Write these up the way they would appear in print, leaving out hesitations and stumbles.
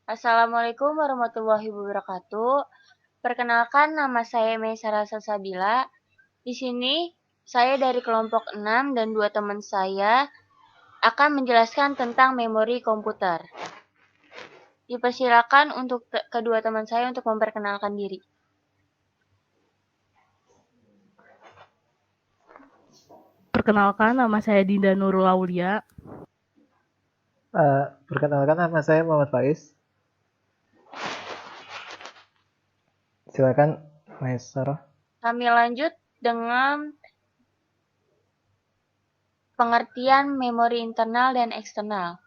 Assalamualaikum warahmatullahi wabarakatuh. Perkenalkan, nama saya Meisara Salsabila. Di sini saya dari kelompok 6 dan dua teman saya akan menjelaskan tentang memori komputer. Dipersilakan untuk kedua teman saya untuk memperkenalkan diri. Perkenalkan, nama saya Dinda Nurul Aulia. Perkenalkan, nama saya Muhammad Faiz. Silakan, Maesaro. Kami lanjut dengan pengertian memori internal dan eksternal.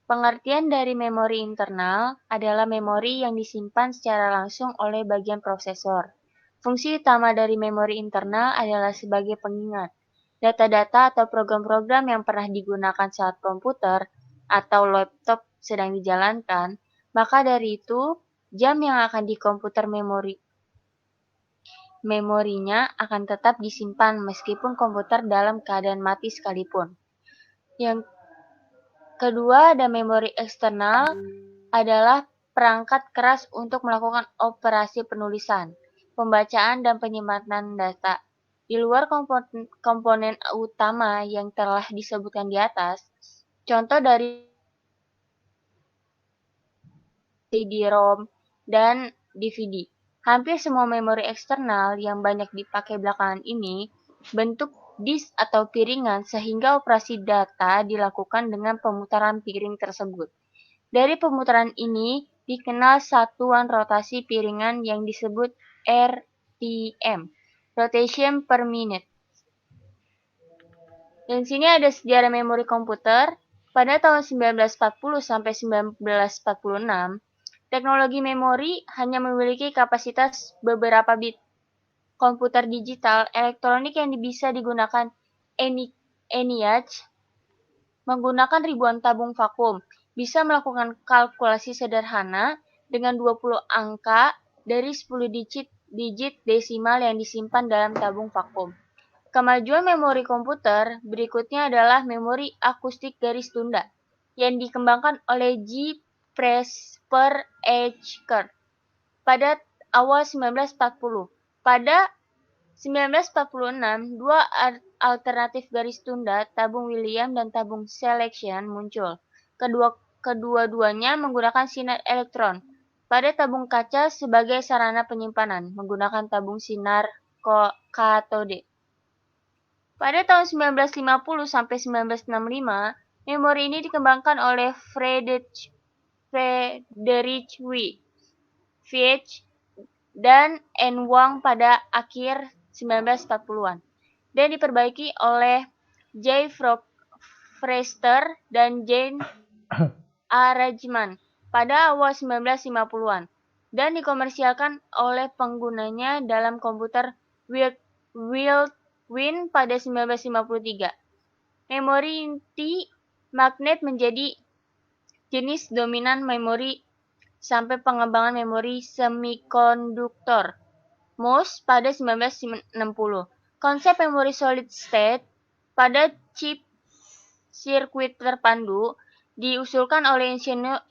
Pengertian dari memori internal adalah memori yang disimpan secara langsung oleh bagian prosesor. Fungsi utama dari memori internal adalah sebagai pengingat data-data atau program-program yang pernah digunakan saat komputer atau laptop sedang dijalankan. Maka dari itu, jam yang akan di komputer memorinya akan tetap disimpan meskipun komputer dalam keadaan mati sekalipun. Yang kedua, ada memori eksternal adalah perangkat keras untuk melakukan operasi penulisan, pembacaan, dan penyimpanan data. Di luar komponen utama yang telah disebutkan di atas, contoh dari CD-ROM dan DVD. Hampir semua memori eksternal yang banyak dipakai belakangan ini bentuk disk atau piringan sehingga operasi data dilakukan dengan pemutaran piring tersebut. Dari pemutaran ini dikenal satuan rotasi piringan yang disebut RPM, rotation per minute. Dan sini ada sejarah memori komputer. Pada tahun 1940 sampai 1946, teknologi memori hanya memiliki kapasitas beberapa bit. Komputer digital elektronik yang bisa digunakan ENIAC menggunakan ribuan tabung vakum, bisa melakukan kalkulasi sederhana dengan 20 angka dari 10 digit desimal yang disimpan dalam tabung vakum. Kemajuan memori komputer berikutnya adalah memori akustik garis tunda yang dikembangkan oleh G. Presper H. Kurt pada awal 1940. Pada 1946, dua alternatif garis tunda, tabung William dan tabung Selection, muncul. Kedua-duanya menggunakan sinar elektron pada tabung kaca sebagai sarana penyimpanan, menggunakan tabung sinar katode. Pada tahun 1950 sampai 1965, memori ini dikembangkan oleh Friedrich Veitch dan N. Wang pada akhir 1940-an, dan diperbaiki oleh J. Forster dan Jane A. Rajman pada awal 1950-an, dan dikomersialkan oleh penggunanya dalam komputer Win pada 1953. Memori inti magnet menjadi jenis dominan memori sampai pengembangan memori semikonduktor MOS pada 1960. Konsep memori solid state pada chip sirkuit terpandu diusulkan oleh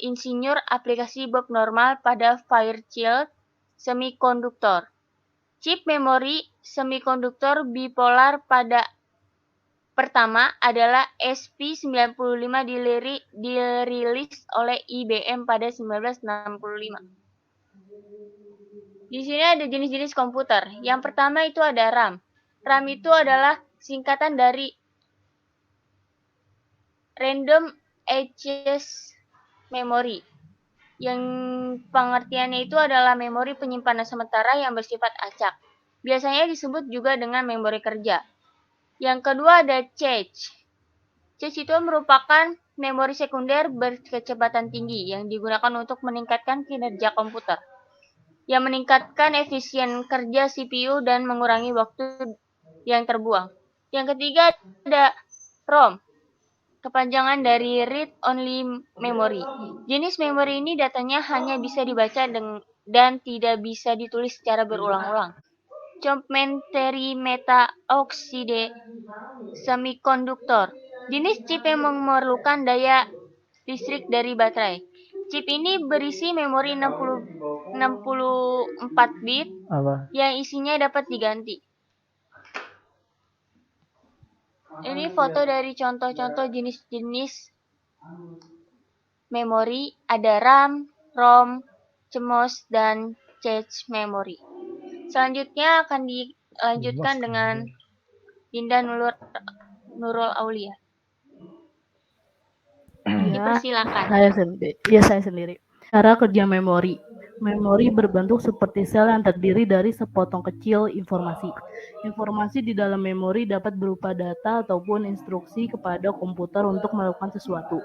insinyur aplikasi Bob Normal pada Fairchild Semiconductor. Chip memori semikonduktor bipolar pada pertama adalah SP95 dirilis oleh IBM pada 1965. Di sini ada jenis-jenis komputer. Yang pertama itu ada RAM. RAM itu adalah singkatan dari Random Access Memory, yang pengertiannya itu adalah memori penyimpanan sementara yang bersifat acak. Biasanya disebut juga dengan memori kerja. Yang kedua ada cache. Cache itu merupakan memori sekunder berkecepatan tinggi yang digunakan untuk meningkatkan kinerja komputer, yang meningkatkan efisien kerja CPU dan mengurangi waktu yang terbuang. Yang ketiga ada ROM, kepanjangan dari Read Only Memory. Jenis memori ini datanya hanya bisa dibaca dan tidak bisa ditulis secara berulang-ulang. Complementary Meta Oxide Semiconductor, jenis chip yang memerlukan daya listrik dari baterai. Chip ini berisi memori 64 bit Apa? yang isinya dapat diganti. Ini foto dari contoh-contoh jenis-jenis memori. Ada RAM, ROM, CMOS, dan cache memory. Selanjutnya akan dilanjutkan dengan Dinda Nurul Aulia. Ya, Dipersilakan. saya sendiri. Cara kerja memori. Memori berbentuk seperti sel yang terdiri dari sepotong kecil informasi. Informasi di dalam memori dapat berupa data ataupun instruksi kepada komputer untuk melakukan sesuatu.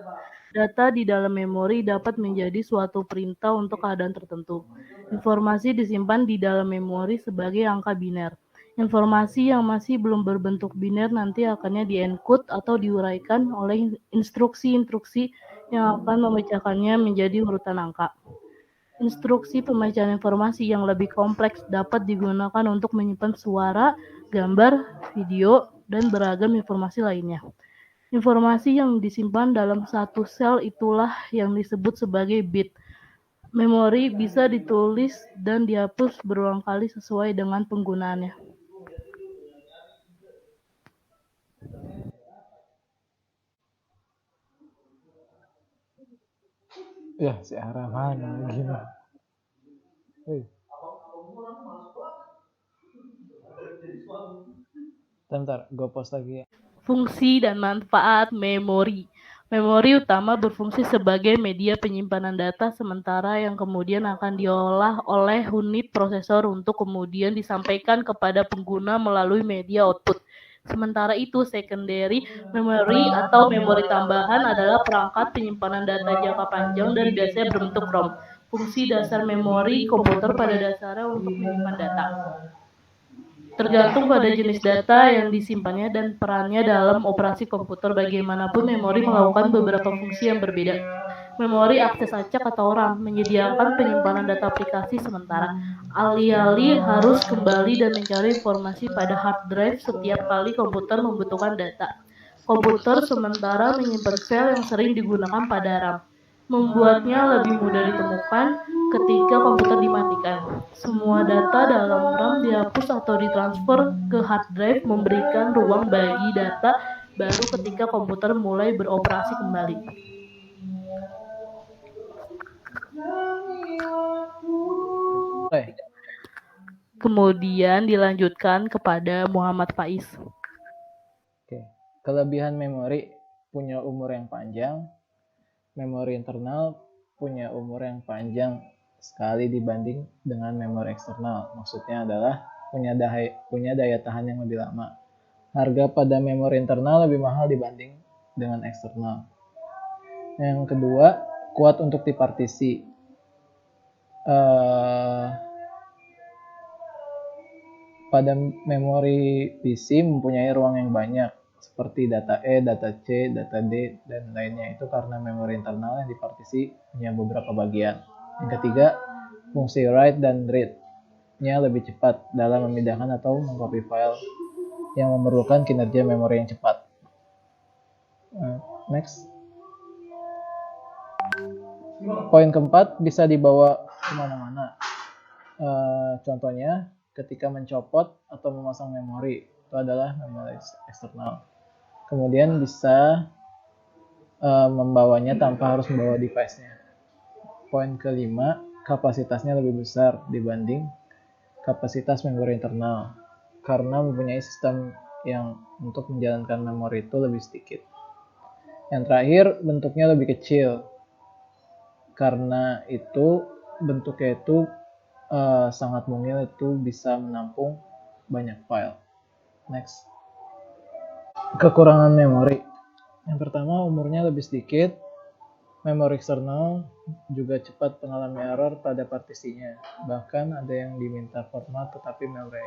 Data di dalam memori dapat menjadi suatu perintah untuk keadaan tertentu. Informasi disimpan di dalam memori sebagai angka biner. Informasi yang masih belum berbentuk biner nanti akannya di-encode atau diuraikan oleh instruksi-instruksi yang akan memecahkannya menjadi urutan angka. Instruksi pembacaan informasi yang lebih kompleks dapat digunakan untuk menyimpan suara, gambar, video, dan beragam informasi lainnya. Informasi yang disimpan dalam satu sel itulah yang disebut sebagai bit. Memori bisa ditulis dan dihapus berulang kali sesuai dengan penggunaannya. Ya, si arah mana gini? Bentar, gue post lagi ya. Fungsi dan manfaat memori. Memori utama berfungsi sebagai media penyimpanan data sementara yang kemudian akan diolah oleh unit prosesor untuk kemudian disampaikan kepada pengguna melalui media output. Sementara itu, secondary memory atau memori tambahan adalah perangkat penyimpanan data jangka panjang dan biasanya berbentuk ROM. Fungsi dasar memori komputer pada dasarnya untuk menyimpan data. Tergantung pada jenis data yang disimpannya dan perannya dalam operasi komputer. Bagaimanapun, memori melakukan beberapa fungsi yang berbeda. Memori akses acak atau RAM menyediakan penyimpanan data aplikasi sementara. Alih-alih harus kembali dan mencari informasi pada hard drive setiap kali komputer membutuhkan data. Komputer sementara menyimpan file yang sering digunakan pada RAM, membuatnya lebih mudah ditemukan ketika komputer dimatikan. Semua data dalam RAM dihapus atau ditransfer ke hard drive, memberikan ruang bagi data baru ketika komputer mulai beroperasi kembali. Kemudian dilanjutkan kepada Muhammad Faiz. Oke. Kelebihan memori punya umur yang panjang. Memori internal punya umur yang panjang sekali dibanding dengan memori eksternal. Maksudnya adalah punya daya tahan yang lebih lama. Harga pada memori internal lebih mahal dibanding dengan eksternal. Yang kedua, kuat untuk dipartisi. Pada memori PC mempunyai ruang yang banyak, seperti data E, data C, data D, dan lainnya. Itu karena memori internal yang dipartisi punya beberapa bagian. Yang ketiga, fungsi write dan read-nya lebih cepat dalam memindahkan atau mengcopy file yang memerlukan kinerja memori yang cepat. Next. Poin keempat, bisa dibawa kemana-mana. Contohnya, ketika mencopot atau memasang memori, itu adalah memori eksternal. Kemudian bisa membawanya tanpa harus membawa device-nya. Poin kelima, kapasitasnya lebih besar dibanding kapasitas memori internal, karena mempunyai sistem yang untuk menjalankan memori itu lebih sedikit. Yang terakhir, bentuknya lebih kecil, karena itu bentuknya itu sangat mungil, itu bisa menampung banyak file. Next. Kekurangan memori. Yang pertama, umurnya lebih sedikit. Memori eksternal juga cepat mengalami error pada partisinya. Bahkan ada yang diminta format tetapi memori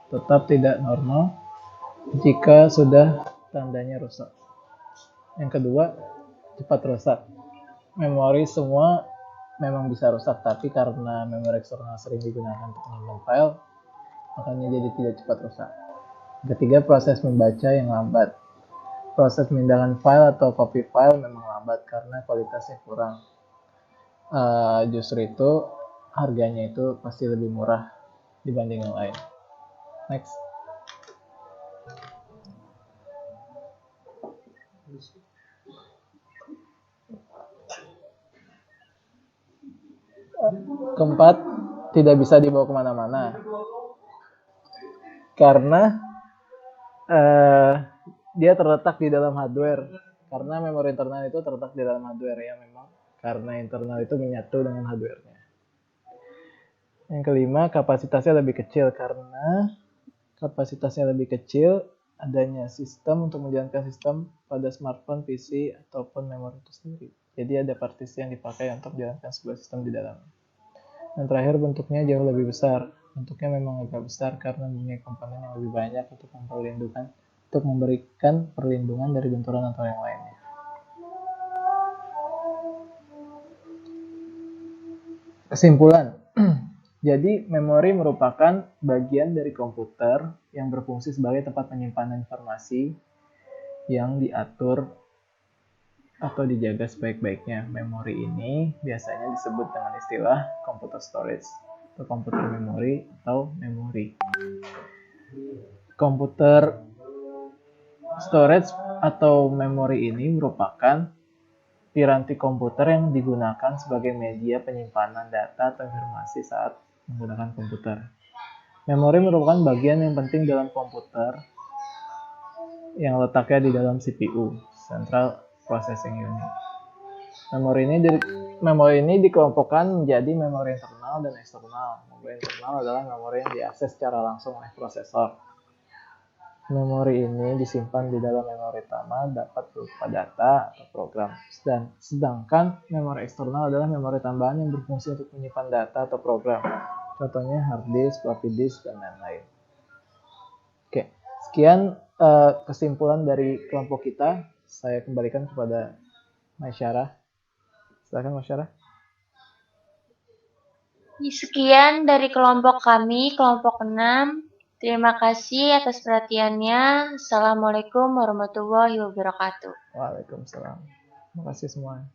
tetap tidak normal jika sudah tandanya rusak. Yang kedua, cepat rusak. Memori semua memang bisa rusak, tapi karena memori eksternal sering digunakan untuk menyimpan file, makanya jadi tidak cepat rusak. Ketiga, proses membaca yang lambat. Proses memindahkan file atau copy file memang lambat karena kualitasnya kurang. justru itu harganya itu pasti lebih murah dibanding yang lain. Next. Keempat, tidak bisa dibawa kemana-mana karena dia terletak di dalam hardware. Karena memori internal itu terletak di dalam hardware ya memang. Karena internal itu menyatu dengan hardware-nya. Yang kelima, kapasitasnya lebih kecil karena kapasitasnya lebih kecil, adanya sistem untuk menjalankan sistem pada smartphone, PC, ataupun memori itu sendiri. Jadi ada partisi yang dipakai untuk menjalankan sebuah sistem di dalamnya. Dan terakhir, bentuknya jauh lebih besar. Bentuknya memang agak besar karena mempunyai komponen yang lebih banyak untuk memberikan perlindungan dari benturan atau yang lainnya. Kesimpulan. Jadi, memori merupakan bagian dari komputer yang berfungsi sebagai tempat penyimpanan informasi yang diatur atau dijaga sebaik-baiknya. Memori ini biasanya disebut dengan istilah computer storage atau komputer memori atau memori. Komputer storage atau memori ini merupakan piranti komputer yang digunakan sebagai media penyimpanan data atau informasi saat menggunakan komputer. Memori merupakan bagian yang penting dalam komputer yang letaknya di dalam CPU, Central Processing Unit. Memori ini dikelompokkan menjadi memori internal dan eksternal. Memori internal adalah memori yang diakses secara langsung oleh prosesor. Memori ini disimpan di dalam memori utama dapat berupa data atau program. Sedangkan memori eksternal adalah memori tambahan yang berfungsi untuk menyimpan data atau program. Contohnya hard disk, floppy disk, dan lain-lain. Oke, sekian kesimpulan dari kelompok kita. Saya kembalikan kepada Maisyarah. Silakan Maisyarah. Sekian dari kelompok kami, kelompok 6. Terima kasih atas perhatiannya. Assalamualaikum warahmatullahi wabarakatuh. Waalaikumsalam. Terima kasih semua.